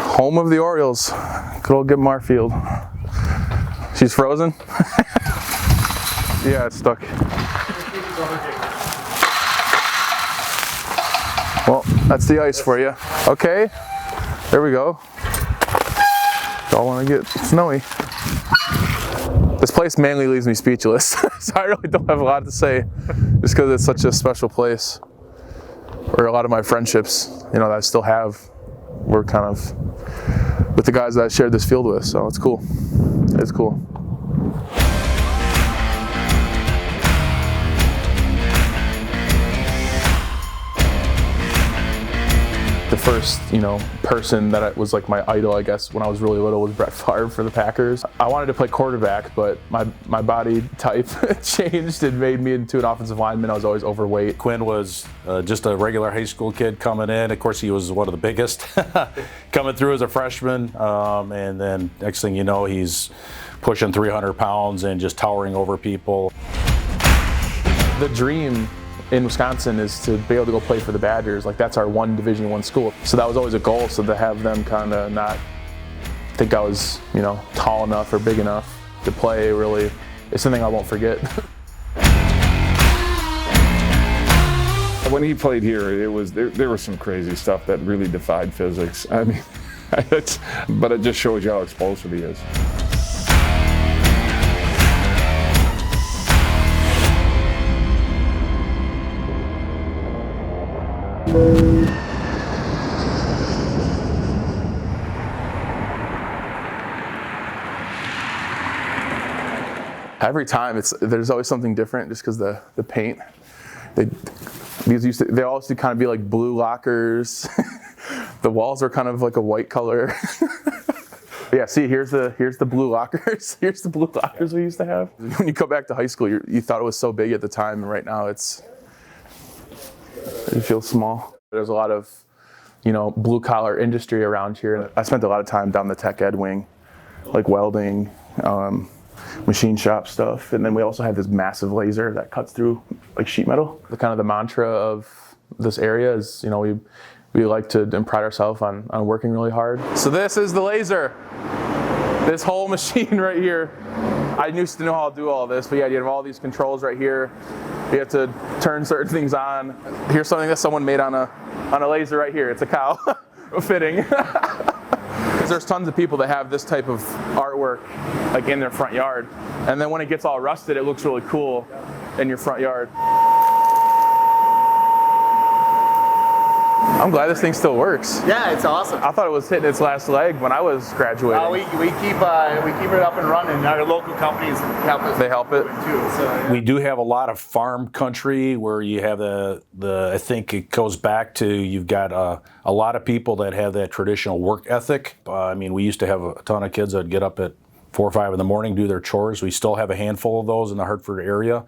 Home of the Orioles. Good old Gib Marfield. She's frozen? Yeah, it's stuck. Well, that's the ice for you. Okay, there we go. Don't want to get snowy. This place mainly leaves me speechless, so I really don't have a lot to say, just because it's such a special place. Or a lot of my friendships, that I still have, were kind of with the guys that I shared this field with, so it's cool. It's cool. The first, person that was like my idol, I guess, when I was really little was Brett Favre for the Packers. I wanted to play quarterback, but my body type changed and made me into an offensive lineman. I was always overweight. Quinn was just a regular high school kid coming in. Of course, he was one of the biggest coming through as a freshman. And then next thing you know, he's pushing 300 pounds and just towering over people. The dream in Wisconsin is to be able to go play for the Badgers. Like, that's our one Division I school. So that was always a goal, so to have them kind of not think I was, tall enough or big enough to play, really, it's something I won't forget. When he played here, there was some crazy stuff that really defied physics. I mean, but it just shows you how explosive he is. Every time there's always something different, just because the paint. They all used to kind of be like blue lockers. The walls are kind of like a white color. Yeah, see, here's the blue lockers. Here's the blue lockers we used to have. When you go back to high school, you thought it was so big at the time, and right now it feels small. There's a lot of, blue collar industry around here. I spent a lot of time down the tech ed wing, like welding, machine shop stuff, and then we also had this massive laser that cuts through like sheet metal. The mantra of this area is, we like to pride ourselves on working really hard. So this is the laser. This whole machine right here. I used to know how to do all this, but yeah, you have all these controls right here. You have to turn certain things on. Here's something that someone made on a laser right here. It's a cow fitting. There's tons of people that have this type of artwork like in their front yard, and then when it gets all rusted, it looks really cool in your front yard. I'm glad this thing still works. Yeah, it's awesome. I thought it was hitting its last leg when I was graduating. We keep it up and running. Our local companies help us. They help it too. So, We do have a lot of farm country where you have I think it goes back to, you've got a lot of people that have that traditional work ethic. We used to have a ton of kids that get up at 4 or 5 in the morning, do their chores. We still have a handful of those in the Hartford area.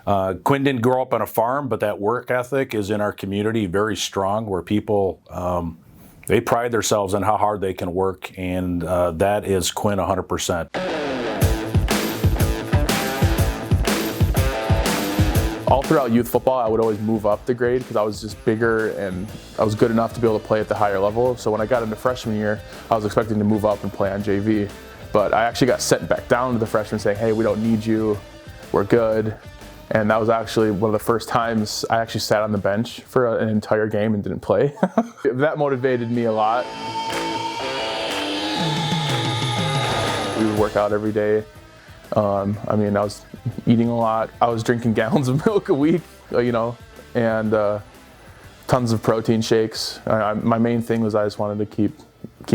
Quinn didn't grow up on a farm, but that work ethic is in our community very strong, where people, they pride themselves on how hard they can work, and that is Quinn 100%. All throughout youth football, I would always move up the grade because I was just bigger and I was good enough to be able to play at the higher level. So when I got into freshman year, I was expecting to move up and play on JV. But I actually got sent back down to the freshmen saying, hey, we don't need you, we're good. And that was actually one of the first times I actually sat on the bench for an entire game and didn't play. That motivated me a lot. We would work out every day. I was eating a lot. I was drinking gallons of milk a week, and tons of protein shakes. My main thing was I just wanted to keep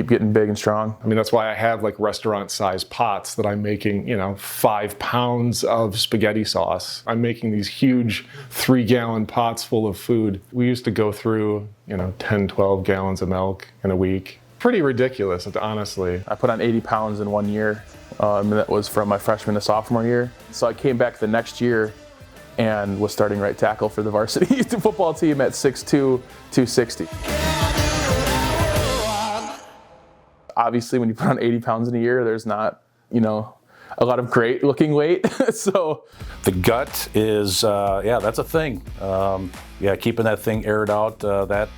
getting big and strong. That's why I have like restaurant-sized pots that I'm making, 5 pounds of spaghetti sauce. I'm making these huge 3-gallon pots full of food. We used to go through, 10, 12 gallons of milk in a week. Pretty ridiculous, honestly. I put on 80 pounds in 1 year. That was from my freshman to sophomore year. So I came back the next year and was starting right tackle for the varsity football team at 6'2", 260. Obviously, when you put on 80 pounds in a year, there's not, a lot of great looking weight. So the gut is, that's a thing. Keeping that thing aired out, that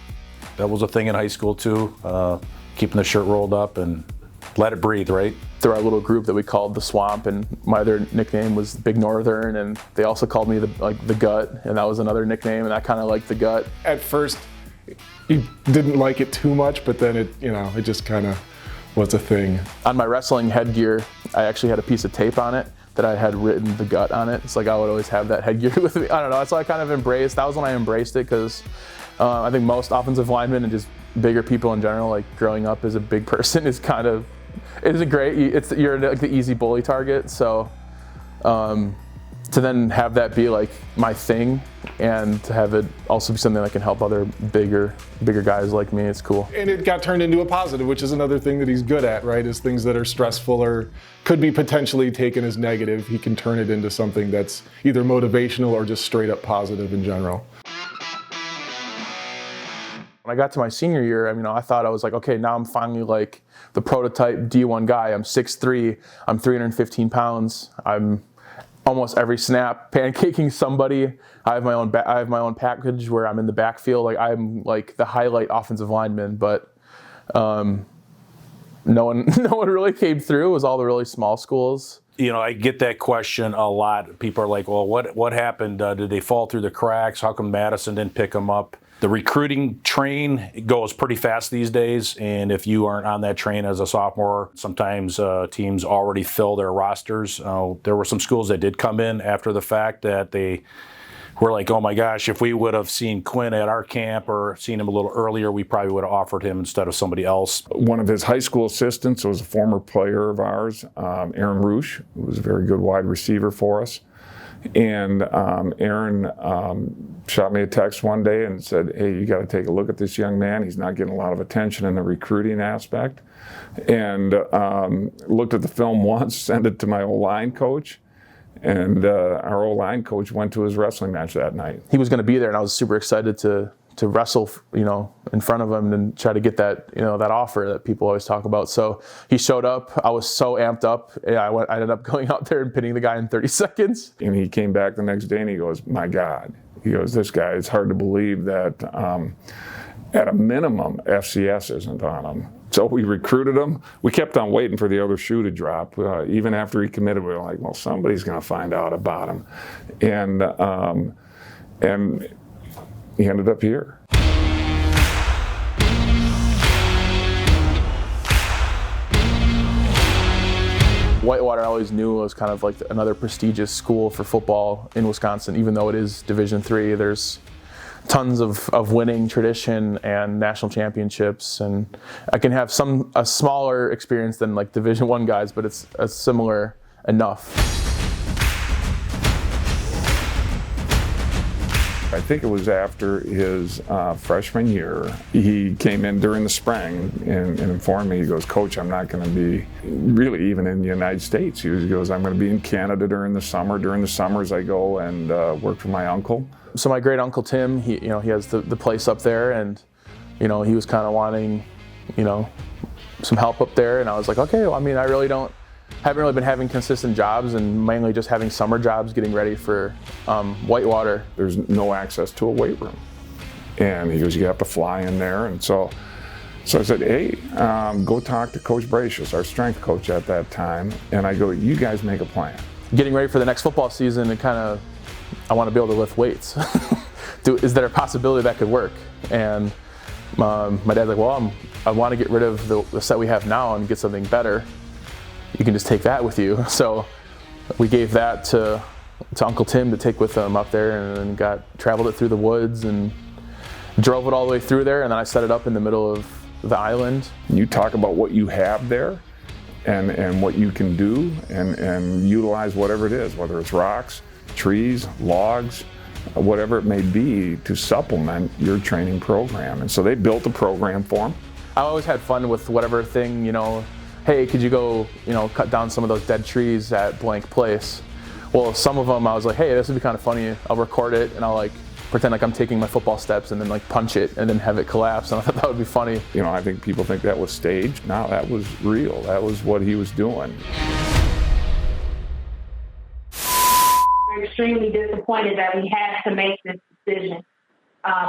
was a thing in high school too. keeping the shirt rolled up and let it breathe, right? Through our little group that we called the Swamp, and my other nickname was Big Northern, and they also called me the Gut, and that was another nickname, and I kind of liked the Gut. At first, he didn't like it too much, but then it just kind of was a thing. On my wrestling headgear, I actually had a piece of tape on it that I had written the Gut on it. It's like I would always have that headgear with me. I don't know, that's what I kind of embraced. That was when I embraced it, because I think most offensive linemen and just bigger people in general, like growing up as a big person is kind of, it isn't great. You're like the easy bully target. So to then have that be like my thing, and to have it also be something that can help other bigger guys like me, it's cool. And it got turned into a positive, which is another thing that he's good at, right? Is things that are stressful or could be potentially taken as negative, he can turn it into something that's either motivational or just straight up positive in general. When I got to my senior year, I thought I was like, okay, now I'm finally like the prototype D1 guy. I'm 6'3", I'm 315 pounds. I'm almost every snap pancaking somebody. I have my own package where I'm in the backfield. Like I'm like the highlight offensive lineman, but no one really came through. It was all the really small schools. I get that question a lot. People are like, well, what happened? Did they fall through the cracks? How come Madison didn't pick them up? The recruiting train goes pretty fast these days, and if you aren't on that train as a sophomore, sometimes teams already fill their rosters. There were some schools that did come in after the fact that they were like, oh my gosh, if we would have seen Quinn at our camp or seen him a little earlier, we probably would have offered him instead of somebody else. One of his high school assistants was a former player of ours, Aaron Roosh, who was a very good wide receiver for us. And Aaron shot me a text one day and said, hey, you got to take a look at this young man. He's not getting a lot of attention in the recruiting aspect. And looked at the film once, sent it to my O-line coach. And our O-line coach went to his wrestling match that night. He was going to be there, and I was super excited to wrestle, in front of him and try to get that, that offer that people always talk about. So he showed up. I was so amped up. I ended up going out there and pinning the guy in 30 seconds. And he came back the next day and he goes, my God. He goes, this guy, it's hard to believe that at a minimum, FCS isn't on him. So we recruited him. We kept on waiting for the other shoe to drop. Even after he committed, we were like, well, somebody's going to find out about him. And he ended up here. Whitewater I always knew was kind of like another prestigious school for football in Wisconsin, even though it is Division III. There's tons of winning tradition and national championships, and I can have a smaller experience than like Division I guys, but it's similar enough. I think it was after his freshman year. He came in during the spring and informed me, he goes, Coach, I'm not going to be really even in the United States. He goes, I'm going to be in Canada during the summer. During the summers, I go and work for my uncle. So my great uncle Tim, he has the place up there, and he was kind of wanting, some help up there, and I was like, okay, well, I haven't really been having consistent jobs, and mainly just having summer jobs getting ready for Whitewater. There's no access to a weight room. And he goes, you have to fly in there. And so I said, hey, go talk to Coach Bracious, our strength coach at that time. And I go, you guys make a plan. Getting ready for the next football season, I want to be able to lift weights. Is there a possibility that could work? And my dad's like, well, I want to get rid of the set we have now and get something better. You can just take that with you. So we gave that to Uncle Tim to take with him up there, and then traveled it through the woods and drove it all the way through there, and then I set it up in the middle of the island. You talk about what you have there and what you can do and utilize whatever it is, whether it's rocks, trees, logs, whatever it may be, to supplement your training program. And so they built a program for him. I always had fun with whatever thing, hey, could you go, cut down some of those dead trees at blank place? Well, some of them I was like, hey, this would be kind of funny. I'll record it and I'll pretend like I'm taking my football steps and then punch it and then have it collapse. And I thought that would be funny. I think people think that was staged. No, that was real. That was what he was doing. We're extremely disappointed that we had to make this decision.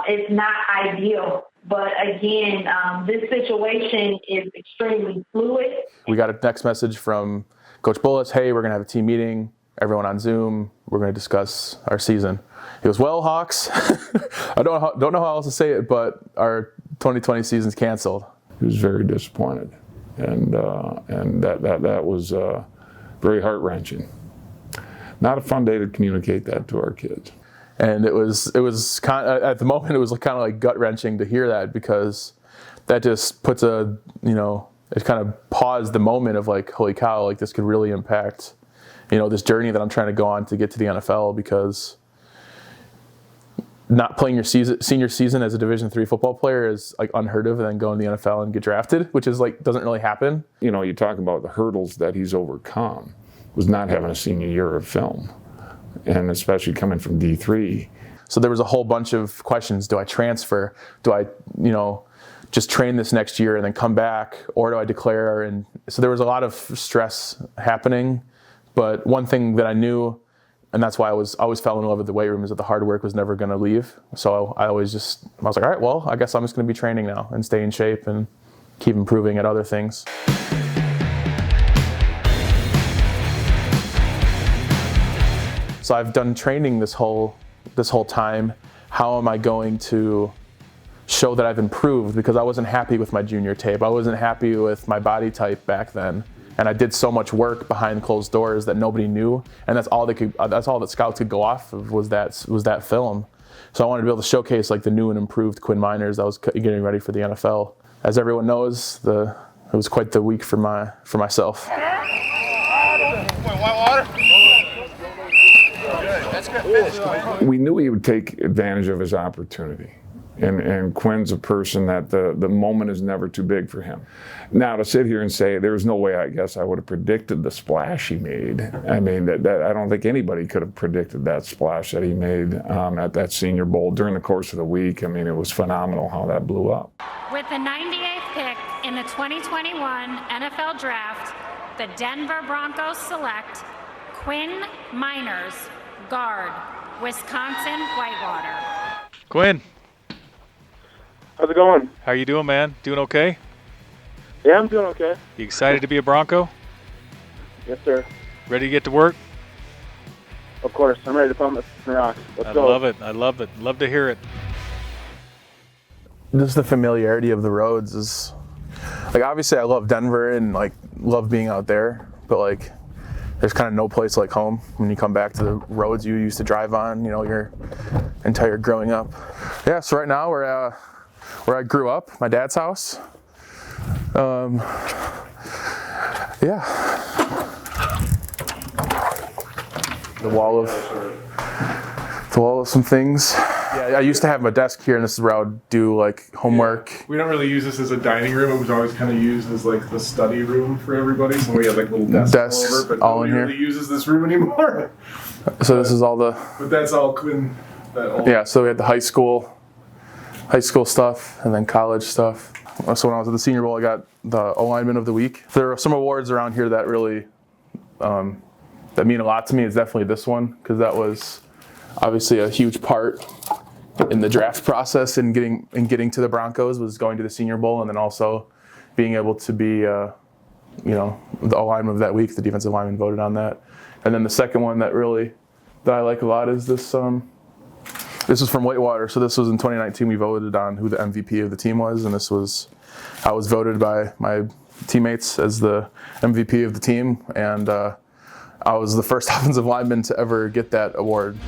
It's not ideal But again, this situation is extremely fluid. We got a text message from Coach Bullis, hey, we're going to have a team meeting, everyone on Zoom, we're going to discuss our season. He goes, well, Hawks, I don't know how else to say it, but our 2020 season's canceled. He was very disappointed, and that was very heart-wrenching. Not a fun day to communicate that to our kids. And it was kind of, at the moment, it was kind of like gut-wrenching to hear that, because that just puts it kind of paused the moment of like, holy cow, like this could really impact, this journey that I'm trying to go on to get to the NFL, because not playing your senior season as a Division III football player is like unheard of, and then go in the NFL and get drafted, which is like, doesn't really happen. You talk about the hurdles that he's overcome, was not having a senior year of film, and especially coming from D3. So there was a whole bunch of questions. Do I transfer? Do I, just train this next year and then come back, or do I declare? And so there was a lot of stress happening. But one thing that I knew, and that's why I always fell in love with the weight room, is that the hard work was never going to leave. So I was like, all right, well, I guess I'm just going to be training now and stay in shape and keep improving at other things. So I've done training this whole time. How am I going to show that I've improved? Because I wasn't happy with my junior tape. I wasn't happy with my body type back then. And I did so much work behind closed doors that nobody knew. And that's all that scouts could go off of was that film. So I wanted to be able to showcase like the new and improved Quinn Meinerz that was getting ready for the NFL. As everyone knows, it was quite the week for myself. We knew he would take advantage of his opportunity. And Quinn's a person that the moment is never too big for him. Now, to sit here and say there was no way, I guess, I would have predicted the splash he made. I mean, that I don't think anybody could have predicted that splash that he made at that Senior Bowl during the course of the week. I mean, it was phenomenal how that blew up. With the 98th pick in the 2021 NFL Draft, the Denver Broncos select Quinn Meinerz, guard, Wisconsin-Whitewater. Quinn, How's it going? how you doing, man? Doing okay? Yeah, I'm doing okay. You excited to be a Bronco? Yes, sir. Ready to get to work? Of course. I'm ready to pump the rocks. Let's go. I love it. I love it. Love to hear it. Just the familiarity of the roads is, like, obviously I love Denver and like love being out there, but like there's kind of no place like home when you come back to the roads you used to drive on, your entire growing up. Yeah, so right now we're where I grew up, my dad's house. Yeah. The wall of some things. Yeah, I used to have my desk here, and this is where I would do like homework. We don't really use this as a dining room. It was always kind of used as like the study room for everybody. So we had like little desks all over, but all in nobody here. really uses this room anymore. So this is all the. But that's all Quinn. Yeah, so we had the high school stuff, and then college stuff. So when I was at the Senior Bowl, I got the O-Lineman of the Week. There are some awards around here that really that mean a lot to me. It's definitely this one, because that was obviously a huge part in the draft process and getting to the Broncos, was going to the Senior Bowl, and then also being able to be the O-Lineman of that week. The defensive lineman voted on that. And then the second one that I like a lot is this. This was from Whitewater, so this was in 2019. We voted on who the MVP of the team was, and I was voted by my teammates as the MVP of the team, and I was the first offensive lineman to ever get that award.